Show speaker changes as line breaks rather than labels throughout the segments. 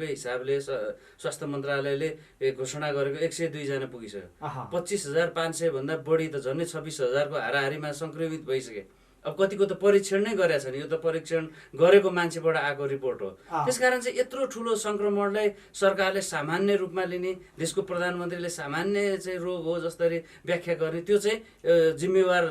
आजकै हिसाबले स्वास्थ्य मन्त्रालयले घोषणा गरेको 102 जना पुगिसक्यो। 25,500 भन्दा बढी त झन्डै 26,000 को हाराहारीमा संक्रमित भइसके। अब कतिको त परीक्षण नै गरेका छन्, यो त परीक्षण गरेको मान्छेबाट आएको रिपोर्ट हो। त्यसकारण चाहिँ यत्रो ठुलो संक्रमणलाई सरकारले सामान्य रूपमा लिने, देशको प्रधानमन्त्रीले सामान्य चाहिँ रोग हो जसरी व्याख्या गर्ने, त्यो चाहिँ जिम्मेवार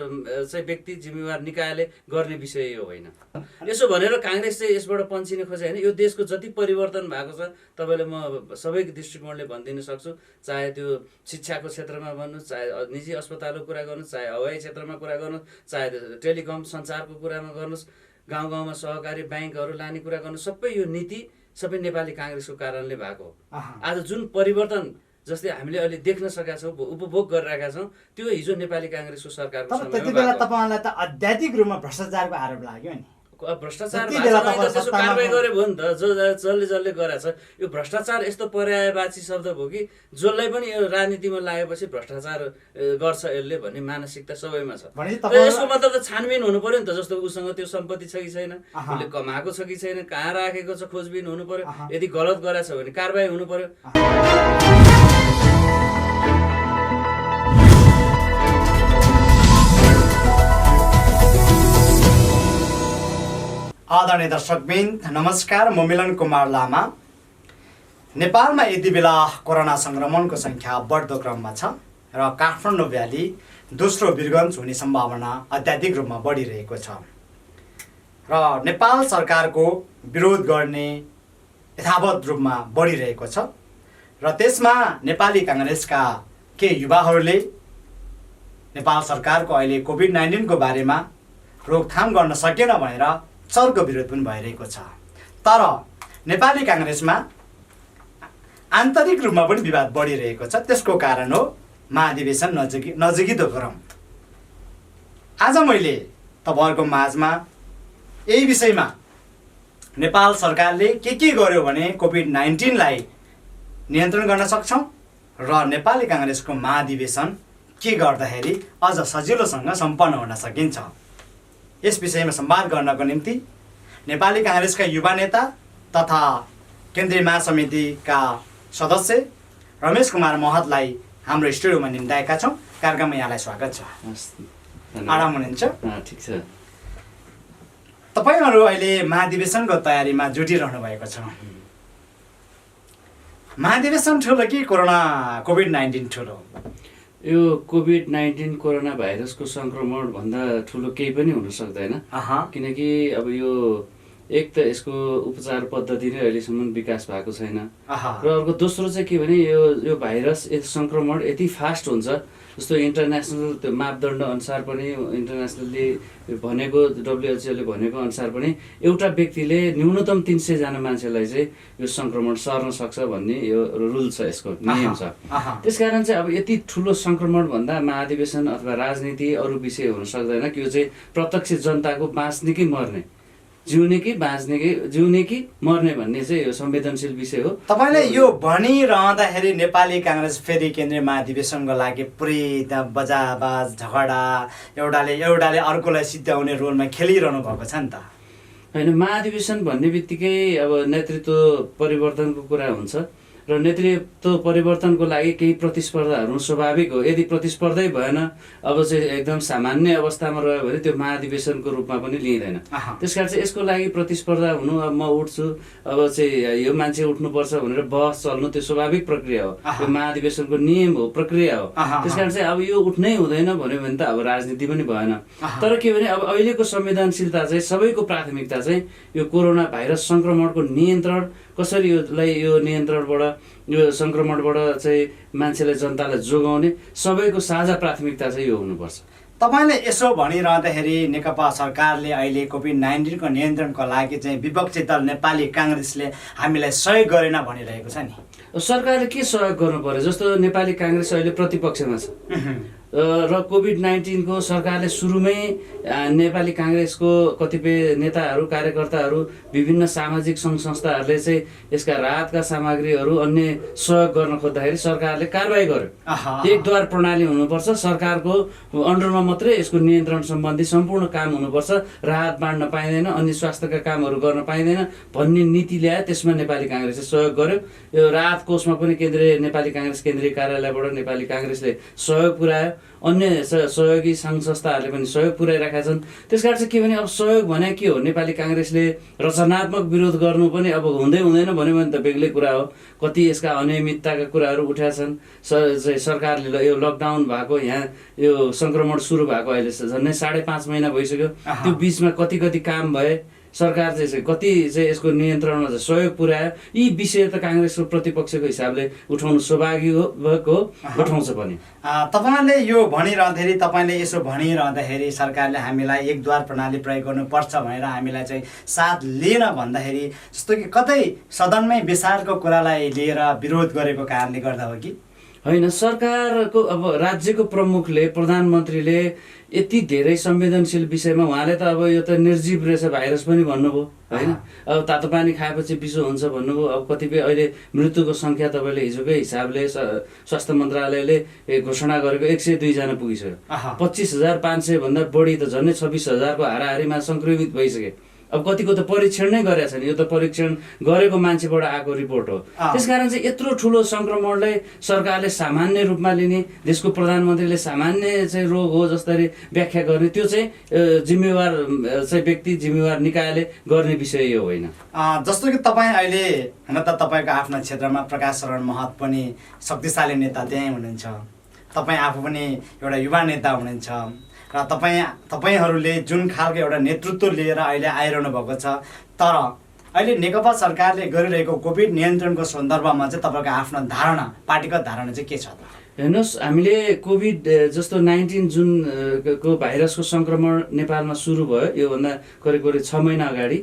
चाहिँ व्यक्ति, जिम्मेवार निकायले गर्ने विषय यो होइन। यसो भनेर काङ्ग्रेस चाहिँ यसबाट पन्छिन खोजे होइन। यो देशको जति परिवर्तन भएको छ तपाईँले म सबै दृष्टिकोणले भनिदिन सक्छु, चाहे त्यो शिक्षाको क्षेत्रमा भन्नुहोस्, चाहे निजी अस्पतालको कुरा गर्नुहोस्, चाहे हवाई क्षेत्रमा कुरा गर्नुहोस्, चाहे टेलिकम सञ्चारको कुरामा गर्नुहोस्, गाउँ गाउँमा सहकारी ब्याङ्कहरू लाने कुरा गर्नुहोस्, सबै यो नीति सबै नेपाली काङ्ग्रेसको कारणले भएको हो। आज जुन परिवर्तन जस्तै हामीले अहिले देख्न सकेका छौँ, उपभोग गरिरहेका छौँ, त्यो हिजो नेपाली काङ्ग्रेसको सरकारको समयमा
त्यति बेला तपाईँलाई त अत्याधिक रूपमा भ्रष्टाचारको आरोप लाग्यो नि।
भ्रष्टाचार त्यसो कारवाही गरे भयो नि त, जसले जसले गरेछ। यो भ्रष्टाचार यस्तो पर्यायवाची शब्द भयो कि जसलाई पनि यो राजनीतिमा लागेपछि भ्रष्टाचार गर्छ यसले भन्ने मानसिकता सबैमा छ। यसको मतलब त छानबिन हुनु पर्यो नि त, जस्तो उसँग त्यो सम्पत्ति छ कि छैन, उसले कमाएको छ कि छैन, कहाँ राखेको छ, खोजबिन हुनु पर्यो। यदि गलत गरेछ भने कारवाही हुनु पर्यो।
आदरणीय दर्शकवृन्द नमस्कार, म मिलन कुमार लामा। नेपालमा यति बेला कोरोना संक्रमणको संख्या बढ्दो क्रममा छ र काठमाडौँ भ्याली दोस्रो वीरगञ्ज हुने सम्भावना अत्याधिक रूपमा बढिरहेको छ र नेपाल सरकारको विरोध गर्ने यथावत रूपमा बढिरहेको छ र त्यसमा नेपाली काङ्ग्रेसका केही युवाहरूले नेपाल सरकारको अहिले कोभिड-19 को बारेमा रोकथाम गर्न सकेन भनेर चर्को विरोध पनि भइरहेको छ। तर नेपाली काङ्ग्रेसमा आन्तरिक रूपमा पनि विवाद बढिरहेको छ। त्यसको कारण हो महाधिवेशन नजिकिँदो क्रम। आज मैले तपाईँहरूको माझमा यही विषयमा नेपाल सरकारले के गर्यो भने कोभिड-19 लाई नियन्त्रण गर्न सक्छौँ र नेपाली काङ्ग्रेसको महाधिवेशन के गर्दाखेरि अझ सजिलोसँग सम्पन्न हुन सकिन्छ, यस विषयमा संवाद गर्नको निम्ति नेपाली काङ्ग्रेसका युवा नेता तथा केन्द्रीय महासमितिका सदस्य रमेश कुमार महतलाई हाम्रो स्टुडियोमा निम्ताएका छौँ। कार्यक्रममा यहाँलाई स्वागत छ। आराम हुनुहुन्छ?
ठिक छ।
तपाईँहरू अहिले महाधिवेशनको तयारीमा जुटिरहनु भएको छ। महाधिवेशन ठुलो कि कोभिड-19 ठुलो?
यो कोभिड-19 कोरोना भाइरसको संक्रमण भन्दा ठुलो केही पनि हुन सक्दैन। किनकि अब यो एक त यसको उपचार पद्धति नै अहिलेसम्म विकास भएको छैन र अर्को दोस्रो चाहिँ के भने यो भाइरस संक्रमण यति फास्ट हुन्छ, जस्तो इन्टरनेसनल त्यो मापदण्ड अनुसार पनि, इन्टरनेसनलले भनेको, WHO ले भनेको अनुसार पनि एउटा व्यक्तिले न्यूनतम 300 जना मान्छेलाई चाहिँ यो संक्रमण सर्न सक्छ भन्ने यो रुल छ, यसको नियम छ। त्यसकारण चाहिँ अब यति ठुलो संक्रमण भन्दा महाधिवेशन अथवा राजनीति अरू विषय हुन सक्दैन कि यो चाहिँ प्रत्यक्ष जनताको बाँच्ने कि मर्ने, जिउने कि बाँच्ने कि जिउने कि मर्ने भन्ने चाहिँ यो संवेदनशील विषय हो।
तपाईँले यो भनिरहँदाखेरि नेपाली काङ्ग्रेस फेरि केन्द्रीय महाधिवेशनको लागि पुरै बजाबाज झगडा, एउटाले अर्कोलाई सिद्ध्याउने रोलमा खेलिरहनु भएको छ नि त?
होइन, महाधिवेशन भन्ने बित्तिकै अब नेतृत्व परिवर्तनको कुरा हुन्छ र नेतृत्व परिवर्तनको लागि केही प्रतिस्पर्धाहरू स्वाभाविक हो। यदि प्रतिस्पर्धै भएन, अब चाहिँ एकदम सामान्य अवस्थामा रह्यो भने त्यो महाधिवेशनको रूपमा पनि लिइँदैन। त्यसकारण चाहिँ यसको लागि प्रतिस्पर्धा हुनु, अब म उठ्छु, अब चाहिँ यो मान्छे उठ्नुपर्छ भनेर बहस चल्नु, त्यो स्वाभाविक प्रक्रिया हो, यो महाधिवेशनको नियम हो, प्रक्रिया हो। त्यसकारण चाहिँ अब यो उठ्नै हुँदैन भन्यो भने त अब राजनीति पनि भएन। तर के भने अब अहिलेको संवेदनशीलता चाहिँ सबैको प्राथमिकता चाहिँ यो कोरोना भाइरस संक्रमणको नियन्त्रण, कसरी यो नियन्त्रणबाट, यो संक्रमणबाट चाहिँ मान्छेलाई, जनतालाई जोगाउने, सबैको साझा प्राथमिकता चाहिँ यो हुनुपर्छ।
तपाईँले यसो भनिरहँदाखेरि नेकपा सरकारले अहिले कोभिड-19 को नियन्त्रणको लागि चाहिँ विपक्षी दल नेपाली काङ्ग्रेसले हामीलाई सहयोग गरेन भनिरहेको छ नि।
सरकारले के सहयोग गर्नु पर्यो? जस्तो नेपाली काङ्ग्रेस अहिले प्रतिपक्षमा छ, र कोभिड-19 को सरकारले सुरुमै नेपाली काङ्ग्रेसको कतिपय नेताहरू कार्यकर्ताहरू विभिन्न सामाजिक सङ्घ संस्थाहरूले चाहिँ यसका राहतका सामग्रीहरू अन्य सहयोग गर्न खोज्दाखेरि सरकारले कारबाही गर्यो। एकद्वार प्रणाली हुनुपर्छ, सरकारको अन्डरमा मात्रै यसको नियन्त्रण सम्बन्धी सम्पूर्ण काम हुनुपर्छ, राहत बाँड्न पाइँदैन, अन्य स्वास्थ्यका कामहरू गर्न पाइँदैन भन्ने नीति ल्यायो। त्यसमा नेपाली काङ्ग्रेसले सहयोग गर्यो। यो राहत कोषमा पनि नेपाली काङ्ग्रेस केन्द्रीय कार्यालयबाट नेपाली काङ्ग्रेसले सहयोग पुर्यायो। अन्य सहयोगी सङ्घ संस्थाहरूले पनि सहयोग पुर्याइरहेका छन्। त्यसकारण चाहिँ के भने अब सहयोग भने के हो? नेपाली काङ्ग्रेसले रचनात्मक विरोध गर्नु पनि अब हुँदै हुँदैन भन्यो भने त बेग्लै कुरा हो। कति यसका अनियमितताका कुराहरू उठाएका छन्। सरकारले यो लकडाउन भएको, यहाँ यो सङ्क्रमण सुरु भएको अहिले झन्डै 5.5 महिना भइसक्यो। त्यो बिचमा कति काम भए, सरकार चाहिँ कति चाहिँ यसको नियन्त्रणमा चाहिँ सहयोग पुर्यायो। यी विषय त काङ्ग्रेसको प्रतिपक्षको हिसाबले उठाउनु स्वाभाविक हो, उठाउँछ पनि।
तपाईँले यो भनिरहँदाखेरि, तपाईँले यसो भनिरहँदाखेरि सरकारले हामीलाई एकद्वार प्रणाली प्रयोग गर्नुपर्छ भनेर हामीलाई चाहिँ साथ लिएन भन्दाखेरि जस्तो कि कतै सदनमै विचारको कुरालाई लिएर विरोध गरेको कारणले गर्दा हो कि
होइन? सरकारको अब राज्यको प्रमुखले, प्रधानमन्त्रीले यति धेरै संवेदनशील विषयमा उहाँले त अब यो त निर्जीव रहेछ भाइरस पनि भन्नुभयो होइन? अब तातो पानी खाएपछि बिसो हुन्छ भन्नुभयो। अब कतिपय अहिले मृत्युको सङ्ख्या तपाईँले हिजोकै हिसाबले स्वास्थ्य मन्त्रालयले घोषणा गरेको 102 जना पुगिसक्यो। 25,500 भन्दा बढी त झन्डै 26,000को हाराहारीमा सङ्क्रमित भइसके। अब कतिको त परीक्षण नै गरेका छन्। यो त परीक्षण गरेको मान्छेबाट आएको रिपोर्ट हो। त्यसकारण चाहिँ यत्रो ठुलो सङ्क्रमणलाई सरकारले सामान्य रूपमा लिने, देशको प्रधानमन्त्रीले सामान्य चाहिँ रोग हो जसरी व्याख्या गर्ने, त्यो चाहिँ जिम्मेवार चाहिँ व्यक्ति, जिम्मेवार निकायले गर्ने विषय यो होइन।
जस्तो कि तपाईँ अहिले हुन त तपाईँको आफ्नो क्षेत्रमा प्रकाश शरण महत पनि शक्तिशाली नेता त्यहीँ हुनुहुन्छ, तपाईँ आफू पनि एउटा युवा नेता हुनुहुन्छ र तपाईँहरूले जुन खालको एउटा नेतृत्व लिएर अहिले आइरहनु भएको छ। तर अहिले नेकपा सरकारले गरिरहेको कोभिड नियन्त्रणको सन्दर्भमा चाहिँ तपाईँको आफ्नो धारणा, पार्टीगत धारणा चाहिँ के छ त?
हेर्नुहोस्, हामीले कोभिड जस्तो 19 जुन को भाइरसको सङ्क्रमण नेपालमा सुरु भयो, योभन्दा करिब 6 महिना अगाडि,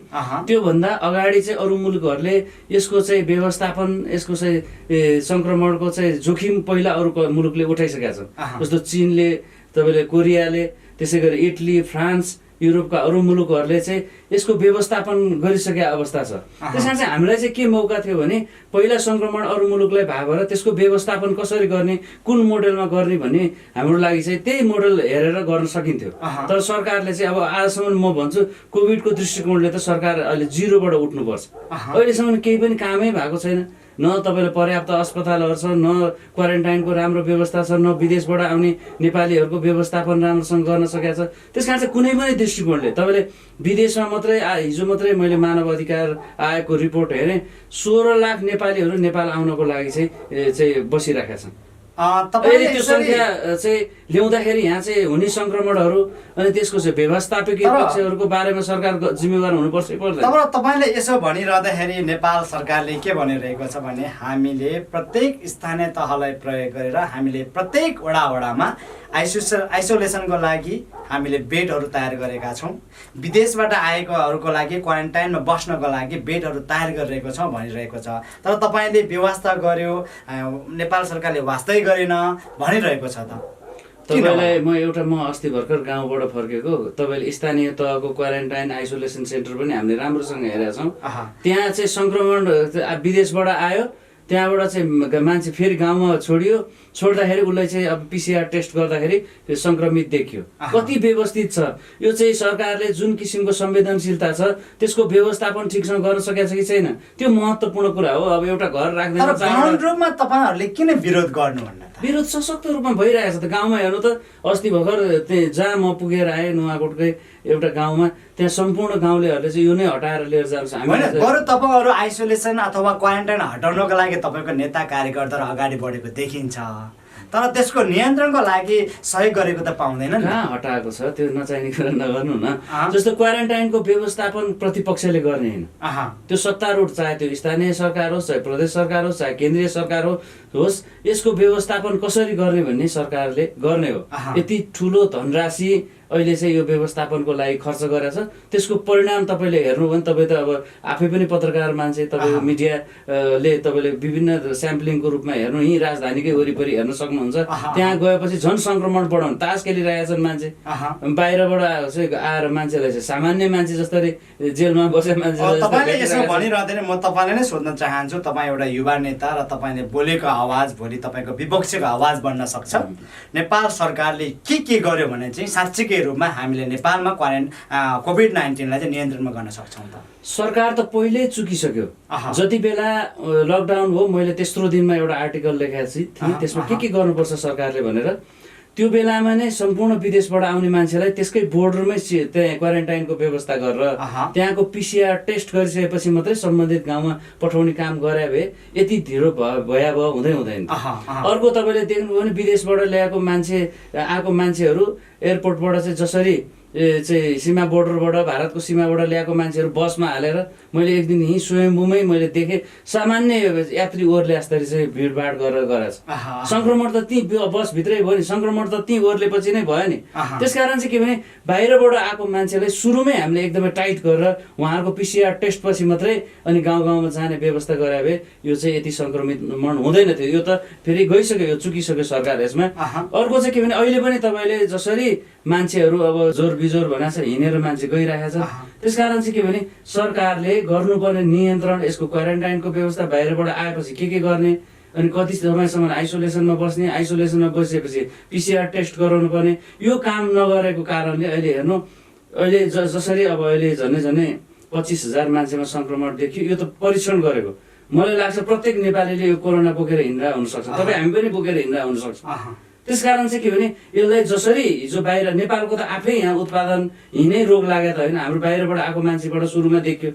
त्योभन्दा अगाडि चाहिँ अरू मुलुकहरूले यसको चाहिँ व्यवस्थापन, यसको चाहिँ सङ्क्रमणको चाहिँ जोखिम पहिला अरू मुलुकले उठाइसकेका छन्। जस्तो चीनले, तपाईँले कोरियाले, त्यसै गरी इटली, फ्रान्स, युरोपका अरू मुलुकहरूले चाहिँ यसको व्यवस्थापन गरिसकेका अवस्था छ। त्यसमा चाहिँ हामीलाई चाहिँ के मौका थियो भने पहिला सङ्क्रमण अरू मुलुकलाई भएको भएर त्यसको व्यवस्थापन कसरी गर्ने, कुन मोडेलमा गर्ने भन्ने हाम्रो लागि चाहिँ त्यही मोडेल हेरेर गर्न सकिन्थ्यो। तर सरकारले चाहिँ अब आजसम्म म भन्छु कोभिडको दृष्टिकोणले त सरकार अहिले 0बाट उठ्नुपर्छ। अहिलेसम्म केही पनि कामै भएको छैन। न तपाईँले पर्याप्त अस्पतालहरू छ, न क्वारेन्टाइनको राम्रो व्यवस्था छ, न विदेशबाट आउने नेपालीहरूको व्यवस्थापन राम्रोसँग गर्न सकेको छ। त्यस कारण चाहिँ कुनै पनि दृष्टिकोणले तपाईँले विदेशमा मात्रै हिजो मात्रै मैले मानव अधिकार आएको रिपोर्ट हेरेँ, 16 लाख नेपालीहरू नेपाल आउनको लागि चाहिँ बसिरहेका छन्। अहिले त्यो सङ्ख्या चाहिँ ल्याउँदाखेरि यहाँ चाहिँ हुने सङ्क्रमणहरू अनि त्यसको चाहिँ व्यवस्थापकीय पक्षहरूको बारेमा सरकार जिम्मेवार हुनुपर्छ पर्दैन।
तर तपाईँले यसो भनिरहँदाखेरि नेपाल सरकारले के भनिरहेको छ भने हामीले प्रत्येक स्थानीय तहलाई प्रयोग गरेर हामीले प्रत्येक वडामा आइसोलेसनको लागि हामीले बेडहरू तयार गरेका छौँ, विदेशबाट आएकोहरूको लागि क्वारेन्टाइनमा बस्नको लागि बेडहरू तयार गरिरहेको छौँ भनिरहेको छ। तर तपाईँले व्यवस्था गर्यो, नेपाल सरकारले वास्तै गरेन भनिरहेको छ।
तपाईँलाई म अस्ति भर्खर गाउँबाट फर्केको, तपाईँले स्थानीय तहको क्वारेन्टाइन आइसोलेसन सेन्टर पनि हामीले राम्रोसँग हेरेका छौँ। त्यहाँ चाहिँ सङ्क्रमण विदेशबाट आयो, त्यहाँबाट चाहिँ मान्छे फेरि गाउँमा छोड्दाखेरि उसलाई चाहिँ अब PCR टेस्ट गर्दाखेरि सङ्क्रमित देखियो। कति व्यवस्थित छ यो चाहिँ सरकारले जुन किसिमको संवेदनशीलता छ त्यसको व्यवस्थापन ठिकसँग गर्न सकेको छ कि छैन, त्यो महत्त्वपूर्ण कुरा हो। अब एउटा घर राख्दैन
रूपमा तपाईँहरूले किन विरोध गर्नु भन्दा
विरोध सशक्त रूपमा भइरहेको छ। त गाउँमा हेर्नु त अस्ति भर्खर त्यहाँ जहाँ म पुगेर आएँ नुवाकोटकै एउटा गाउँमा, त्यहाँ सम्पूर्ण गाउँलेहरूले चाहिँ यो नै हटाएर लिएर जान्छ।
बरु तपाईँहरू आइसोलेसन अथवा क्वारेन्टाइन हटाउनको लागि तपाईँको नेता कार्यकर्ताहरू अगाडि बढेको देखिन्छ, तर त्यसको नियन्त्रणको लागि सहयोग गरेको त पाउँदैन।
कहाँ हटाएको छ? त्यो नचाहिने कुरा नगर्नु न। जस्तो क्वारेन्टाइनको व्यवस्थापन प्रतिपक्षले गर्ने होइन, त्यो सत्तारूढ, चाहे त्यो स्थानीय सरकार होस्, चाहे प्रदेश सरकार होस्, चाहे केन्द्रीय सरकार होस्, यसको व्यवस्थापन कसरी गर्ने भन्ने सरकारले गर्ने हो। यति ठुलो धनराशि अहिले चाहिँ यो व्यवस्थापनको लागि खर्च गरेको छ त्यसको परिणाम तपाईँले हेर्नु भने तपाईँ त अब आफै पनि पत्रकार मान्छे तपाईँको मिडियाले तपाईँले विभिन्न स्याम्पलिङको रूपमा हेर्नु यहीँ राजधानीकै वरिपरि हेर्न सक्नुहुन्छ त्यहाँ गएपछि झन् सङ्क्रमण बढाउनु तास खेलिरहेका छन् मान्छे बाहिरबाट चाहिँ आएर मान्छेलाई चाहिँ सामान्य मान्छे जस्तै जेलमा बसेको मान्छे
तपाईँले यसो भनिरहँदैन म तपाईँलाई नै सोध्न चाहन्छु तपाईँ एउटा युवा नेता र तपाईँले बोलेको आवाज भोलि तपाईँको विपक्षको आवाज बन्न सक्छ नेपाल सरकारले के गर्यो भने चाहिँ साँच्चीकै रूपमा हामीले नेपालमा कोभिड-19लाई चाहिँ नियन्त्रणमा गर्न सक्छौँ त
सरकार त पहिल्यै चुकिसक्यो जति बेला लकडाउन हो मैले तेस्रो दिनमा एउटा आर्टिकल लेखेको थिएँ त्यसमा के गर्नुपर्छ सरकारले भनेर त्यो बेलामा नै सम्पूर्ण विदेशबाट आउने मान्छेलाई त्यसकै बोर्डरमै त्यहाँ क्वारेन्टाइनको व्यवस्था गरेर त्यहाँको पिसिआर टेस्ट गरिसकेपछि मात्रै सम्बन्धित गाउँमा पठाउने काम गरे भए यति ढिलो भयावह हुँदैन अर्को तपाईँले देख्नुभयो भने विदेशबाट ल्याएको आएको मान्छेहरू एयरपोर्टबाट चाहिँ जसरी चाहिँ सीमा बोर्डरबाट भारतको सीमाबाट ल्याएको मान्छेहरू बसमा हालेर मैले एक दिन यहीँ स्वयम्भूमै मैले देखेँ सामान्य यात्री ओर्ले जस्तरी चाहिँ भिडभाड गरेर गराएको छ सङ्क्रमण त ती बसभित्रै भयो नि सङ्क्रमण त ती ओर्लेपछि नै भयो नि त्यसकारण चाहिँ के भने बाहिरबाट आएको मान्छेलाई सुरुमै हामीले एकदमै टाइट गरेर उहाँहरूको पिसिआर टेस्टपछि मात्रै अनि गाउँ गाउँमा जाने व्यवस्था गरे भए यो चाहिँ यति सङ्क्रमण हुँदैन थियो यो त फेरि गइसक्यो यो चुकिसक्यो सरकार यसमा अर्को चाहिँ के भने अहिले पनि तपाईँले जसरी मान्छेहरू अब जोर बिजोर भनेको छ हिँडेर मान्छे गइरहेको छ त्यसकारण चाहिँ के भने सरकारले गर्नुपर्ने नियन्त्रण यसको क्वारेन्टाइनको व्यवस्था बाहिरबाट आएपछि के गर्ने अनि कति समयसम्म आइसोलेसनमा बस्ने आइसोलेसनमा बसेपछि पिसिआर टेस्ट गराउनु पर्ने यो काम नगरेको कारणले अहिले हेर्नु अहिले जसरी अब अहिले झन्डै 25,000 मान्छेमा सङ्क्रमण देखियो यो त परीक्षण गरेको मलाई लाग्छ प्रत्येक नेपालीले यो कोरोना बोकेर हिँड्दा हुनसक्छ तपाईँ हामी पनि बोकेर हिँड्दा हुनसक्छ त्यसकारण चाहिँ के भने यसलाई जसरी हिजो बाहिर नेपालको त आफै यहाँ उत्पादन यिनै रोग लाग्यो त होइन हाम्रो बाहिरबाट आएको मान्छेबाट सुरुमा देखियो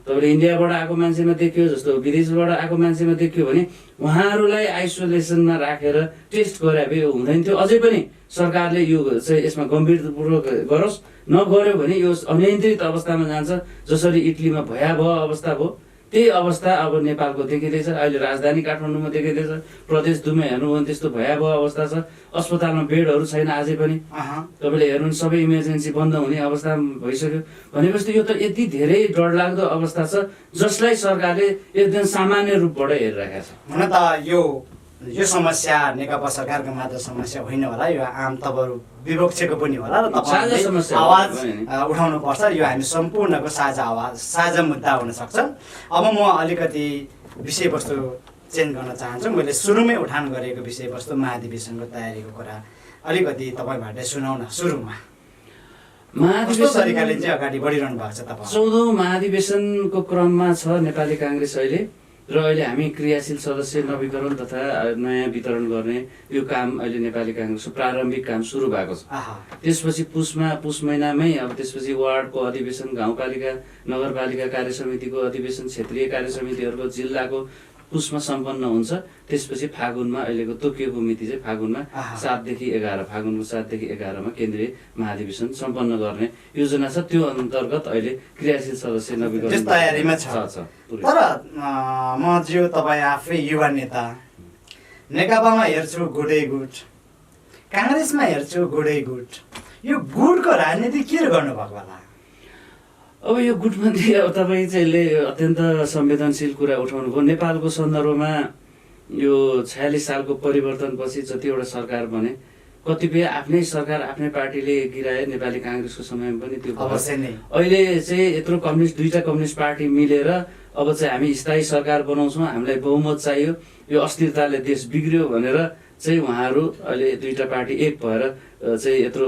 तपाईँले इन्डियाबाट आएको मान्छेमा देखियो जस्तो विदेशबाट आएको मान्छेमा देखियो भने उहाँहरूलाई आइसोलेसनमा राखेर टेस्ट गरे भए हुँदैन थियो अझै पनि सरकारले यो चाहिँ यसमा गम्भीरतापूर्वक गरोस् नगर्यो भने यो अनियन्त्रित अवस्थामा जान्छ जसरी इटलीमा भयावह अवस्था भयो त्यही अवस्था अब नेपालको देखिँदैछ अहिले राजधानी काठमाडौँमा देखिँदैछ प्रदेश दुमै हेर्नु भने त्यस्तो भयावह अवस्था छ अस्पतालमा बेडहरू छैन अझै पनि तपाईँले हेर्नु सबै इमर्जेन्सी बन्द हुने अवस्था भइसक्यो भनेपछि यो त यति धेरै डरलाग्दो अवस्था छ जसलाई सरकारले एकदम सामान्य रूपबाट हेरिरहेको छ
हुन त यो समस्या नेकपा सरकारको मात्र समस्या होइन होला यो आम तपाईँहरू विपक्षको पनि होला र तपाईँले आवाज उठाउनु पर्छ यो हामी सम्पूर्णको साझा मुद्दा हुन सक्छ अब म अलिकति विषयवस्तु चेन्ज गर्न चाहन्छु मैले सुरुमै उठान गरेको विषयवस्तु महाधिवेशनको तयारीको कुरा अलिकति तपाईँबाट सुनाउन सुरुमा कस्तो तरिकाले चाहिँ अगाडि बढिरहनु भएको छ तपाईँ
14औं महाधिवेशनको क्रममा छ नेपाली काङ्ग्रेस अहिले र अहिले हामी क्रियाशील सदस्य नवीकरण तथा नयाँ वितरण गर्ने यो काम अहिले नेपाली काङ्ग्रेसको प्रारम्भिक काम सुरु भएको छ त्यसपछि पुस महिनामै अब त्यसपछि वार्डको अधिवेशन गाउँपालिका नगरपालिका कार्य समितिको अधिवेशन क्षेत्रीय कार्य समितिहरूको जिल्लाको पुसमा सम्पन्न हुन्छ त्यसपछि फागुनमा अहिलेको तोकिएको मिति चाहिँ फागुनमा 7 देखि 11 फागुनको 7 देखि 11 मा केन्द्रीय महाधिवेशन सम्पन्न गर्ने योजना छ त्यो अन्तर्गत अहिले क्रियाशील सदस्य नवीकरण
तयारीमा छ तर म जो तपाईँ आफै युवा नेता नेकपामा हेर्छु गुडै गुड काङ्ग्रेसमा हेर्छु गुडै गुड यो गुडको राजनीति के गर्नुभएको होला
अब यो गुटबन्दी अब तपाईँ चाहिँ यसले अत्यन्त संवेदनशील कुरा उठाउनु भयो नेपालको सन्दर्भमा यो 46 सालको परिवर्तनपछि जतिवटा सरकार बने कतिपय आफ्नै सरकार आफ्नै पार्टीले गिराए नेपाली काङ्ग्रेसको समयमा पनि त्यो
अवश्य नै
अहिले चाहिँ यत्रो दुईटा कम्युनिस्ट पार्टी मिलेर अब चाहिँ हामी स्थायी सरकार बनाउँछौँ हामीलाई बहुमत चाहियो यो अस्थिरताले देश बिग्रियो भनेर चाहिँ उहाँहरू अहिले दुईटा पार्टी एक भएर चाहिँ यत्रो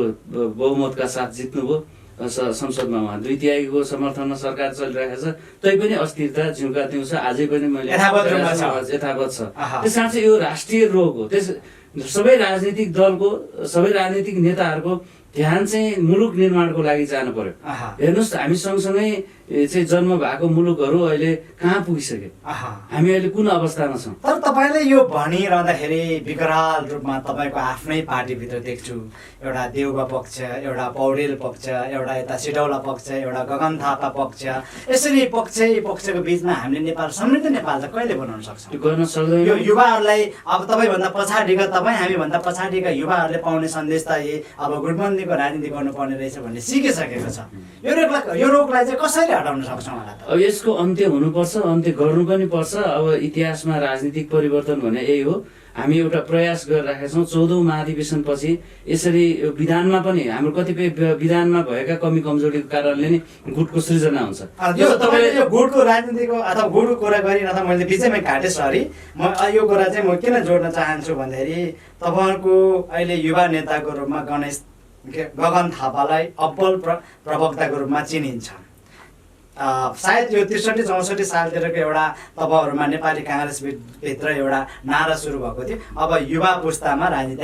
बहुमतका साथ जित्नुभयो संसदमा उहाँ 2/3 समर्थनमा सरकार चलिरहेको छ तैपनि अस्थिरता जिउका दिउँ छ अझै पनि मैले यथावत छ त्यसकारण चाहिँ यो राष्ट्रिय रोग हो त्यस सबै राजनीतिक दलको सबै राजनीतिक नेताहरूको ध्यान चाहिँ मुलुक निर्माणको लागि जानु पर्यो हेर्नुहोस् हामी सँगसँगै चाहिँ जन्म भएको मुलुकहरू अहिले कहाँ पुगिसके, हामी अहिले कुन अवस्थामा छौँ।
तर तपाईँले यो भनिरहँदाखेरि विकराल रूपमा तपाईँको आफ्नै पार्टीभित्र देख्छु, एउटा देउबा पक्ष, एउटा पौडेल पक्ष, एउटा यता सिटौला पक्ष, एउटा गगन थापा पक्ष, यसरी पक्षको बिचमा हामीले नेपाल समृद्ध नेपाल चाहिँ कहिले बनाउन सक्छौँ?
त्यो गर्न सक्दैन।
यो युवाहरूलाई अब तपाईँभन्दा पछाडिका हामीभन्दा पछाडिका युवाहरूले पाउने सन्देश त अब गुटबन्दीको राजनीति गर्नुपर्ने रहेछ भन्ने सिकिसकेको छ। यो रोगलाई चाहिँ कसरी हटाउन सक्छौँ होला त?
अब यसको अन्त्य हुनुपर्छ, अन्त्य गर्नु पनि पर्छ। अब इतिहासमा राजनीतिक परिवर्तन भने यही हो। हामी एउटा प्रयास गरिराखेका छौँ 14औं महाधिवेशनपछि। यसरी विधानमा पनि हाम्रो कतिपय विधानमा भएका कमी कमजोरीको कारणले नै गुटको सृजना हुन्छ।
यो तपाईँले यो गुटको राजनीतिको अथवा गुटको कुरा गरिरहँदा मैले बिचैमा काटेँ, सरी। म यो कुरा चाहिँ म किन जोड्न चाहन्छु भन्दाखेरि तपाईँहरूको अहिले युवा नेताको रूपमा गगन थापालाई अब्बल प्रवक्ताको रूपमा चिनिन्छ। सायद यो 63-64 सालतिरको एउटा तपाईँहरूमा नेपाली काङ्ग्रेसभित्र एउटा नारा सुरु भएको थियो, अब युवा पुस्तामा राजनीति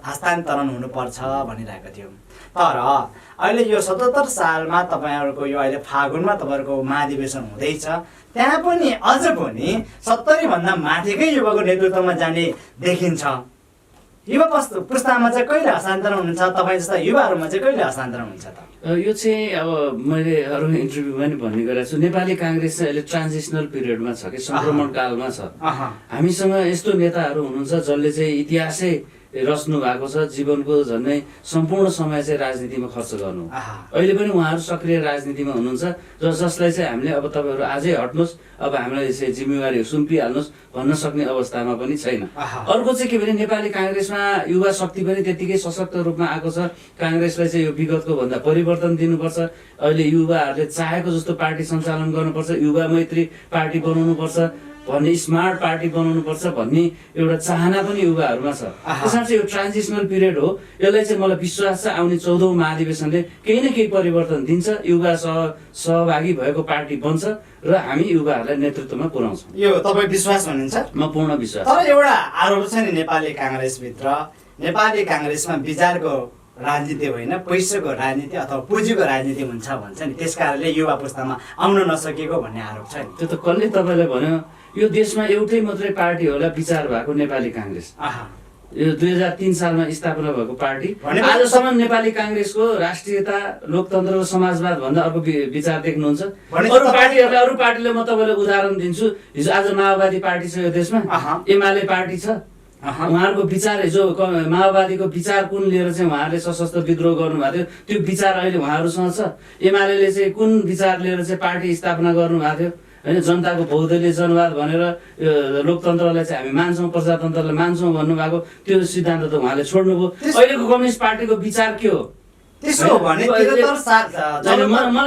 हस्तान्तरण हुनुपर्छ भनिरहेको थियो। तर अहिले यो 77 सालमा तपाईँहरूको यो अहिले फागुनमा तपाईँहरूको महाधिवेशन हुँदैछ, त्यहाँ पनि अझ पनि 70 भन्दा माथिकै युवाको नेतृत्वमा जाने देखिन्छ। युवा पुस्तामा चाहिँ कहिले हस्तान्तरण हुन्छ? तपाईँ जस्ता युवाहरूमा चाहिँ कहिले हस्तान्तरण हुन्छ त?
यो चाहिँ अब मैले अरू इन्टरभ्यूमा नि भन्ने गरेको छु, नेपाली काङ्ग्रेस चाहिँ अहिले ट्रान्जिसनल पिरियडमा छ कि सङ्क्रमण कालमा छ। हामीसँग यस्तो नेताहरू हुनुहुन्छ जसले चाहिँ इतिहासै रच्नु भएको छ, जीवनको झन्डै सम्पूर्ण समय चाहिँ राजनीतिमा खर्च गर्नु। अहिले पनि उहाँहरू सक्रिय राजनीतिमा हुनुहुन्छ, जसलाई चाहिँ हामीले अब तपाईँहरू आजै हट्नुहोस्, अब हामीलाई चाहिँ जिम्मेवारी सुम्पिहाल्नुहोस् भन्न सक्ने अवस्थामा पनि छैन। अर्को चाहिँ के भने नेपाली काङ्ग्रेसमा युवा शक्ति पनि त्यत्तिकै सशक्त रूपमा आएको छ। काङ्ग्रेसलाई चाहिँ यो विगतको भन्दा परिवर्तन दिनुपर्छ। अहिले युवाहरूले चाहेको जस्तो पार्टी सञ्चालन गर्नुपर्छ, युवा मैत्री पार्टी बनाउनुपर्छ भन्ने, स्मार्ट पार्टी बनाउनुपर्छ भन्ने एउटा चाहना पनि युवाहरूमा छ। त्यसमा चाहिँ यो ट्रान्जिसनल पिरियड हो। यसलाई चाहिँ मलाई विश्वास छ आउने 14औं महाधिवेशनले केही न केही परिवर्तन दिन्छ, युवा सहभागी भएको पार्टी बन्छ र हामी युवाहरूलाई नेतृत्वमा पुर्याउँछौँ।
यो तपाईँ विश्वास हुनुहुन्छ?
म पूर्ण विश्वास।
तर एउटा आरोप छ नि नेपाली काङ्ग्रेसभित्र, नेपाली काङ्ग्रेसमा विचारको राजनीति होइन, पैसाको राजनीति अथवा पुँजीको राजनीति हुन्छ भन्छ नि, त्यस कारणले युवा पुस्तामा आउन नसकेको भन्ने आरोप छ नि।
त्यो त कसले तपाईँलाई भन्यो? यो देशमा एउटै मात्रै पार्टी होला विचार भएको, नेपाली काङ्ग्रेस। यो 2003 सालमा स्थापना भएको पार्टी। आजसम्म नेपाली काङ्ग्रेसको राष्ट्रियता, लोकतन्त्र र समाजवाद भन्दा अर्को विचार देख्नुहुन्छ? अरू पार्टीहरूलाई, अरू पार्टीले म तपाईँलाई उदाहरण दिन्छु। हिजो आज माओवादी पार्टी छ यो देशमा, एमाले पार्टी छ। उहाँहरूको विचार हिजो माओवादीको विचार कुन लिएर चाहिँ उहाँहरूले सशस्त्र विद्रोह गर्नुभएको थियो, त्यो विचार अहिले उहाँहरूसँग छ। एमाले चाहिँ कुन विचार लिएर चाहिँ पार्टी स्थापना गर्नुभएको थियो होइन? जनताको बहुदलीय जनवाद भनेर लोकतन्त्रलाई चाहिँ हामी मान्छौँ, प्रजातन्त्रलाई मान्छौँ भन्नुभएको त्यो सिद्धान्त त उहाँले छोड्नुभयो। अहिलेको कम्युनिस्ट पार्टीको विचार के हो?
मलाई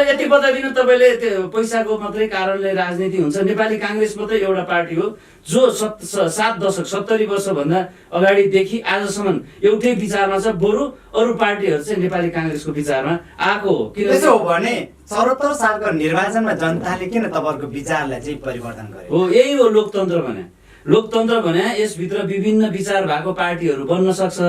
यति बताइदिनु, तपाईँले त्यो पैसाको मात्रै कारणले राजनीति हुन्छ? नेपाली काङ्ग्रेस मात्रै एउटा पार्टी हो जो 7 दशक 70 वर्षभन्दा अगाडिदेखि आजसम्म एउटै विचारमा छ। बरु अरू पार्टीहरू चाहिँ नेपाली काङ्ग्रेसको विचारमा आएको हो।
किन त्यसो हो भने 74 सालको निर्वाचनमा जनताले किन तपाईँहरूको विचारलाई चाहिँ परिवर्तन गर्यो?
हो, यही हो लोकतन्त्र भने। लोकतन्त्र भने यसभित्र विभिन्न विचार भएको पार्टीहरू बन्न सक्छ।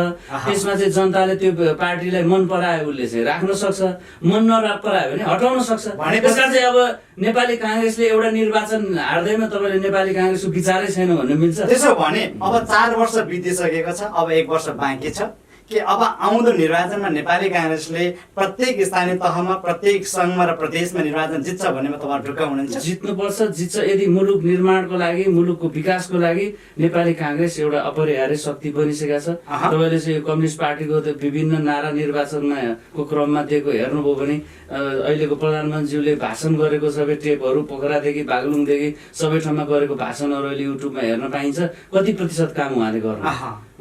त्यसमा चाहिँ जनताले त्यो पार्टीलाई मन परायो उसले चाहिँ राख्न सक्छ, मन नपरायो भने हटाउन सक्छ। त्यस कारण चाहिँ अब नेपाली काङ्ग्रेसले एउटा निर्वाचन हार्दैमा तपाईँले नेपाली काङ्ग्रेसको विचारै छैन भन्नु मिल्छ?
त्यसो भने अब 4 वर्ष बितिसकेको छ, अब 1 वर्ष बाँकी छ कि अब आउँदो निर्वाचनमा नेपाली काङ्ग्रेसले प्रत्येक स्थानीय तहमा, प्रत्येक सङ्घमा र प्रदेशमा निर्वाचन जित्छ भन्नेमा तपाईँ ढुक्क हुनुहुन्छ?
जित्नुपर्छ, जित्छ। यदि मुलुक निर्माणको लागि, मुलुकको विकासको लागि नेपाली काङ्ग्रेस एउटा अपरिहार्य शक्ति बनिसकेको छ। तपाईँले चाहिँ यो कम्युनिस्ट पार्टीको विभिन्न नारा निर्वाचनमा को क्रममा दिएको हेर्नुभयो भने अहिलेको प्रधानमन्त्रीज्यूले भाषण गरेको सबै टेपहरू, पोखरादेखि बागलुङदेखि सबै ठाउँमा गरेको भाषणहरू अहिले युट्युबमा हेर्न पाइन्छ। कति प्रतिशत काम उहाँले गर्नु?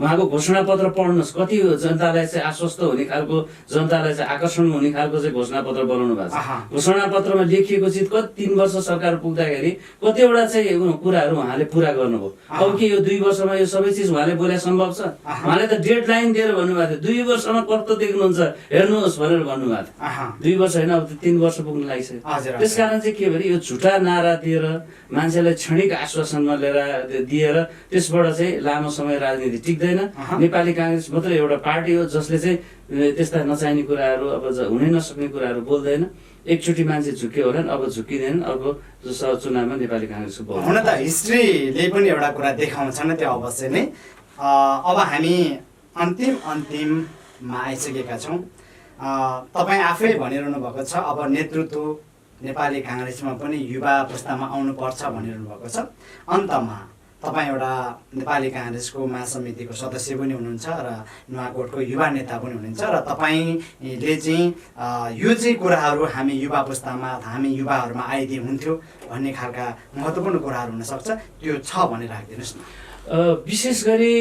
उहाँको घोषणापत्र पढ्नुहोस्, कति जनतालाई चाहिँ आश्वस्त हुने खालको, जनतालाई चाहिँ आकर्षण हुने खालको चाहिँ घोषणापत्र बनाउनु भएको छ। घोषणापत्रमा लेखिएको चिज 3 वर्ष सरकार पुग्दाखेरि कतिवटा चाहिँ कुराहरू उहाँले पुरा गर्नुभयो। अब के यो 2 वर्षमा यो सबै चिज उहाँले बोले सम्भव छ? उहाँले त डेडलाइन दिएर भन्नुभएको थियो 2 वर्षमा कस्तो देख्नुहुन्छ हेर्नुहोस् भनेर भन्नुभएको थियो। 2 वर्ष होइन, अब त 3 वर्ष पुग्न लागिसक्यो। त्यसकारण चाहिँ के भने यो झुटा नारा दिएर मान्छेलाई क्षणिक आश्वासनमा दिएर त्यसबाट चाहिँ लामो समय राजनीति टिक्दैन। नेपाली काङ्ग्रेस मात्रै एउटा पार्टी हो जसले चाहिँ त्यस्ता नचाहिने कुराहरू, अब हुनै नसक्ने कुराहरू बोल्दैन एकचोटि मान्छे झुक्यो होला अब झुकिँदैन। अर्को चुनावमा नेपाली काङ्ग्रेसको बहुमत।
हुन त हिस्ट्रीले पनि एउटा कुरा देखाउँछ नि, त्यो अवश्य नै। अब हामी अन्तिममा आइसकेका छौँ। तपाईँ आफै भनिरहनु भएको छ अब नेतृत्व नेपाली काङ्ग्रेसमा पनि युवा पुस्तामा आउनुपर्छ भनिरहनु भएको छ। अन्तमा तपाईँ एउटा नेपाली काङ्ग्रेसको महासमितिको सदस्य पनि हुनुहुन्छ र नुवाकोटको युवा नेता पनि हुनुहुन्छ र तपाईँले चाहिँ यो चाहिँ कुराहरू हामी युवा पुस्तामा हामी युवाहरूमा आइदिए हुन्थ्यो भन्ने खालका महत्त्वपूर्ण कुराहरू हुनसक्छ, त्यो छ भने राखिदिनुहोस् न।
विशेष गरी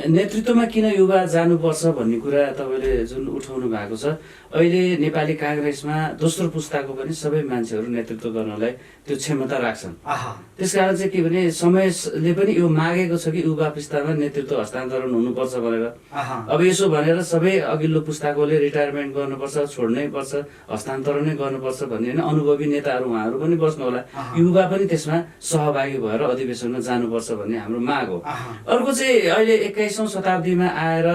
नेतृत्वमा किन युवा जानुपर्छ भन्ने कुरा तपाईँले जुन उठाउनु भएको छ, अहिले नेपाली काङ्ग्रेसमा दोस्रो पुस्ताको पनि सबै मान्छेहरू नेतृत्व गर्नलाई त्यो क्षमता राख्छन्। त्यसकारण चाहिँ के भने समयले पनि यो मागेको छ कि युवा पुस्तामा नेतृत्व हस्तान्तरण हुनुपर्छ भनेर। अब यसो भनेर सबै अघिल्लो पुस्ताकोले रिटायरमेन्ट गर्नुपर्छ, छोड्नै पर्छ, हस्तान्तरणै गर्नुपर्छ भन्ने होइन। अनुभवी नेताहरू उहाँहरू पनि बस्नु होला, युवा पनि त्यसमा सहभागी भएर अधिवेशनमा जानुपर्छ भन्ने हाम्रो माग हो। अर्को चाहिँ अहिले 21औं शताब्दीमा आएर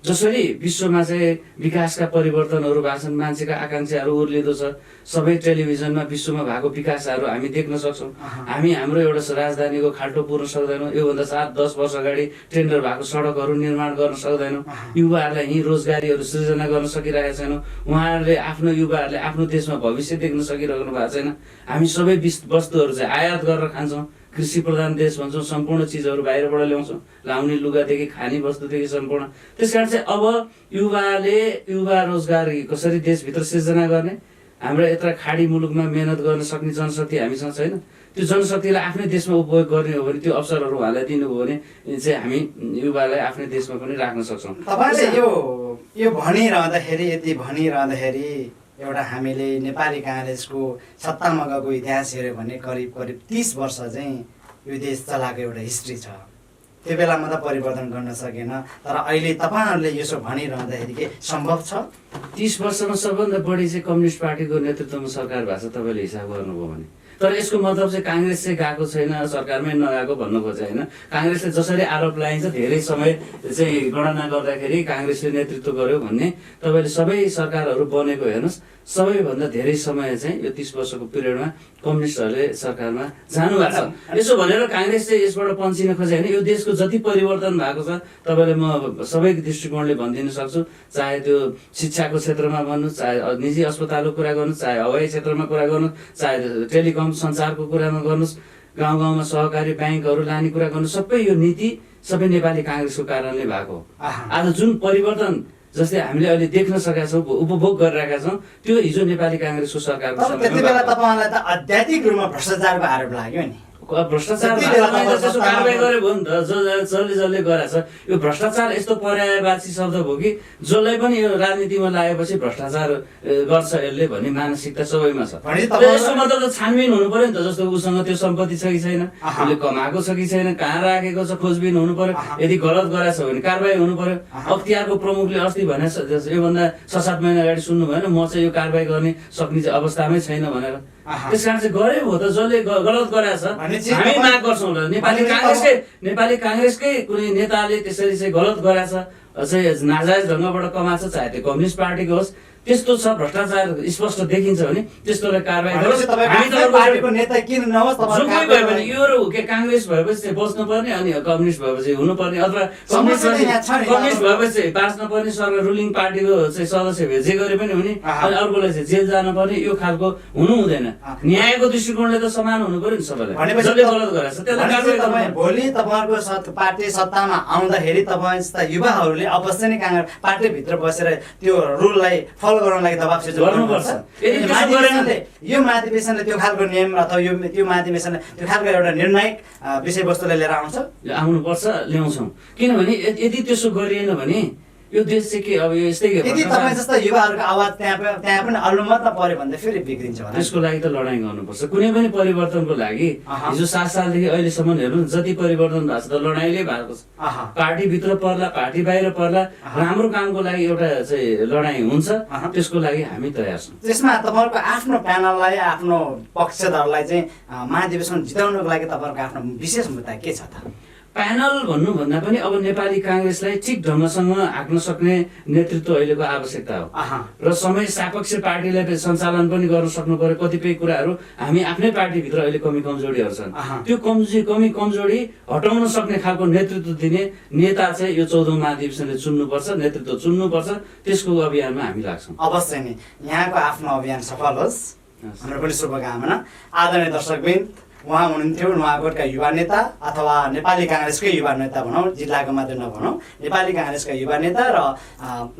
जसरी विश्वमा चाहिँ विकासका परिवर्तनहरू भएको छन्, मान्छेका आकाङ्क्षाहरू उर्लिँदो छ, सबै टेलिभिजनमा विश्वमा भएको विकासहरू हामी देख्न सक्छौँ। हामी हाम्रो एउटा राजधानीको खाल्टो पुर्न सक्दैनौँ, योभन्दा 7-10 वर्ष अगाडि टेन्डर भएको सडकहरू निर्माण गर्न सक्दैनौँ, युवाहरूलाई यहीँ रोजगारीहरू सृजना गर्न सकिरहेका छैनौँ, उहाँहरूले आफ्नो युवाहरूले आफ्नो देशमा भविष्य देख्न सकिरहनु भएको छैन। हामी सबै वस्तुहरू चाहिँ आयात गरेर खान्छौँ, कृषि प्रधान देश भन्छौँ, सम्पूर्ण चिजहरू बाहिरबाट ल्याउँछौँ, लाउने लुगादेखि खाने वस्तुदेखि सम्पूर्ण। त्यसकारण चाहिँ अब युवा रोजगार कसरी देशभित्र सिर्जना गर्ने, हाम्रो यत्र खाडी मुलुकमा मेहनत गर्न सक्ने जनशक्ति हामीसँग छैन। त्यो जनशक्तिलाई आफ्नै देशमा उपयोग गर्ने हो भने, त्यो अवसरहरू उहाँलाई दिनु हो भने चाहिँ हामी युवालाई आफ्नै देशमा पनि राख्न सक्छौँ।
तपाईँले यो भनिरहँदाखेरि यति भनिरहँदाखेरि एउटा हामीले नेपाली काङ्ग्रेसको सत्तामा गएको इतिहास हेऱ्यो भने करिब 30 वर्ष चाहिँ यो देश चलाएको एउटा हिस्ट्री छ। त्यो बेलामा त परिवर्तन गर्न सकेन, तर अहिले तपाईँहरूले यसो भनिरहँदाखेरि के सम्भव छ?
30 वर्षमा सबभन्दा बढी चाहिँ कम्युनिस्ट पार्टीको नेतृत्वमा सरकार भएको छ तपाईँले हिसाब गर्नुभयो भने। तर यसको मतलब चाहिँ काङ्ग्रेस चाहिँ गएको छैन, सरकारमै नगएको भन्नु खोजे होइन। काङ्ग्रेसले जसरी आरोप लगाइन्छ धेरै समय चाहिँ गणना गर्दाखेरि काङ्ग्रेसले नेतृत्व गर्यो भन्ने, तपाईँले सबै सरकारहरू बनेको हेर्नुहोस्, सबैभन्दा धेरै समय चाहिँ यो 30 वर्षको पिरियडमा कम्युनिस्टहरूले सरकारमा जानु भएको छ। यसो भनेर काङ्ग्रेस चाहिँ यसबाट पन्चिन खोजे होइन। यो देशको जति परिवर्तन भएको छ तपाईँले म सबै दृष्टिकोणले भनिदिन सक्छु, चाहे त्यो शिक्षाको क्षेत्रमा भन्नुहोस्, चाहे निजी अस्पतालको कुरा गर्नुहोस्, चाहे हवाई क्षेत्रमा कुरा गर्नुहोस्, चाहे टेलिकम सञ्चारको कुरामा गर्नुहोस्, गाउँ गाउँमा सहकारी ब्याङ्कहरू लाने कुरा गर्नुहोस्, सबै यो नीति सबै नेपाली काङ्ग्रेसको कारणले भएको। आज जुन परिवर्तन जस्तै हामीले अहिले देख्न सकेका छौँ, उपभोग गरिरहेका छौँ, त्यो हिजो नेपाली काङ्ग्रेसको सरकारको
समयमा। त्यति बेला तपाईँलाई त आध्यात्मिक रूपमा भ्रष्टाचारको आरोप लाग्यो नि।
भ्रष्टाचार कारवाही गर्यो भयो नि त, जसले गरेको छ। यो भ्रष्टाचार यस्तो पर्यायवाची शब्द भयो कि जसलाई पनि यो राजनीतिमा लागेपछि भ्रष्टाचार गर्छ यसले भन्ने मानसिकता सबैमा छ। यसो मतलब त छानबिन हुनु पर्यो नि त, जस्तो उसँग त्यो सम्पत्ति छ कि छैन, उसले कमाएको छ कि छैन, कहाँ राखेको छ, खोजबिन हुनु पर्यो। यदि गलत गरेछ भने कारवाही हुनु पर्यो। अख्तियारको प्रमुखले अस्ति भने योभन्दा 6-7 महिना अगाडि सुन्नु भएन, म चाहिँ यो कारवाही गर्ने सक्ने अवस्थामै छैन भनेर। त्यस कारण चाहिँ गरे हो त, जसले गलत गरेछ हामी माग गर्छौँ। नेपाली काङ्ग्रेसकै कुनै नेताले त्यसरी चाहिँ गलत गरेछ चाहिँ नाजायज ढङ्गबाट कमाएको छ, चाहे त्यो कम्युनिस्ट पार्टीको होस्, त्यस्तो छ भ्रष्टाचार स्पष्ट देखिन्छ भने त्यस्तोलाई कारवाही
पार्टीको नेता किन नहोस्,
जुनै भयो भने यो के काङ्ग्रेस भएपछि चाहिँ बस्नु पर्ने, अनि कम्युनिस्ट भएपछि हुनुपर्ने, अथवा कम्युनिस्ट भएपछि चाहिँ बाँच्न पर्ने, सरकार रुलिङ पार्टीको चाहिँ सदस्य भए जे गरे पनि हुने, अनि अर्कोलाई चाहिँ जेल जानु पर्ने, यो खालको हुनु हुँदैन। न्यायको दृष्टिकोणले त समान हुनु पर्यो नि सबैलाई। जसले गलत गरेछ त्यसलाई कारवाही गर्नु।
भोलि तपाईँहरूको पार्टी सत्तामा आउँदाखेरि तपाईँ जस्ता युवाहरूले अवश्य नै काङ्ग्रेस पार्टीभित्र बसेर त्यो रुललाई गर्न लागि दबाब सिर्जना गर्नुपर्छ। यो महाधिवेशनले त्यो खालको नियम अथवा यो महाधिवेशनले त्यो खालको एउटा निर्णायक विषयवस्तुलाई लिएर
आउनुपर्छ, ल्याउँछौँ। किनभने यदि त्यसो गरिएन भने यो देश चाहिँ के अब यो यस्तै
यदि तपाईँ जस्ता युवाहरूको आवाज त्यहाँ पनि अलमत पऱ्यो भने फेरि बिग्रिन्छ भने
त्यसको लागि त लडाइँ गर्नुपर्छ। कुनै पनि परिवर्तनको लागि हिजो 7 सालदेखि अहिलेसम्म हेर्नु जति परिवर्तन भएको छ त लडाइँले भएको छ। पार्टीभित्र पर्ला, पार्टी बाहिर पर्ला, राम्रो कामको लागि एउटा चाहिँ लडाइँ हुन्छ, त्यसको लागि हामी तयार छौँ।
त्यसमा तपाईँहरूको आफ्नो प्यानललाई, आफ्नो पक्षधरलाई चाहिँ महाधिवेशन जिताउनको लागि तपाईँहरूको आफ्नो विशेष मुद्दा के छ त?
प्यानल भन्नुभन्दा पनि अब नेपाली काङ्ग्रेसलाई ठिक ढङ्गसँग हाँक्न सक्ने नेतृत्व अहिलेको आवश्यकता हो र समय सापेक्ष पार्टीलाई सञ्चालन पनि गर्न सक्नु पर्यो। कतिपय कुराहरू हामी आफ्नै पार्टीभित्र अहिले कमी कमजोरीहरू छन्, त्यो कमी कमजोरी हटाउन सक्ने खालको नेतृत्व दिने नेता चाहिँ यो 14औं महाधिवेशनले चुन्नुपर्छ, नेतृत्व चुन्नुपर्छ। त्यसको अभियानमा हामी लाग्छौँ।
अवश्य नै यहाँको आफ्नो अभियान सफल होस्, हाम्रो पनि शुभकामना। आदरणीय दर्शकवृन्द, उहाँ हुनुहुन्थ्यो नुवाकोटका युवा नेता अथवा नेपाली काङ्ग्रेसकै युवा नेता भनौँ, जिल्लाको मात्रै नभनौँ, नेपाली काङ्ग्रेसका युवा नेता र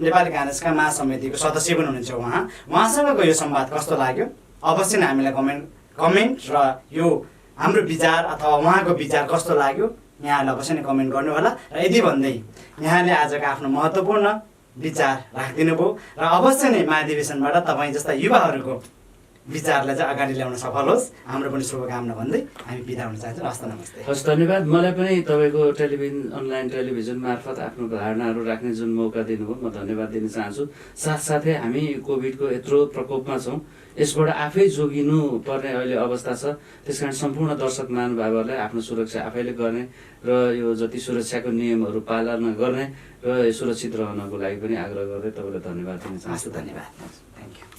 नेपाली काङ्ग्रेसका महासमितिको सदस्य पनि हुनुहुन्छ उहाँसँगको यो संवाद कस्तो लाग्यो अवश्य नै हामीलाई कमेन्ट र यो हाम्रो विचार अथवा उहाँको विचार कस्तो लाग्यो यहाँले अवश्य नै कमेन्ट गर्नुहोला। र यदि भन्दै यहाँले आजको आफ्नो महत्त्वपूर्ण विचार राखिदिनु भयो र अवश्य नै महाधिवेशनबाट तपाईँ जस्ता युवाहरूको विचारलाई चाहिँ अगाडि ल्याउन सफल होस्, हाम्रो पनि शुभकामना भन्दै हामी बिदा हुन चाहन्छौँ। हस्त नमस्ते।
हस्, धन्यवाद। मलाई पनि तपाईँको अनलाइन टेलिभिजन मार्फत आफ्नो धारणाहरू राख्ने जुन मौका दिनुभयो म धन्यवाद दिन चाहन्छु। साथसाथै हामी कोभिडको यत्रो प्रकोपमा छौँ, यसबाट आफै जोगिनु पर्ने अहिले अवस्था छ। त्यसकारण सम्पूर्ण दर्शक महानुभावहरूलाई आफ्नो सुरक्षा आफैले गर्ने र यो जति सुरक्षाको नियमहरू पालना गर्ने र सुरक्षित रहनको लागि पनि आग्रह गर्दै तपाईँलाई धन्यवाद दिन चाहन्छु।
धन्यवाद। Thank you.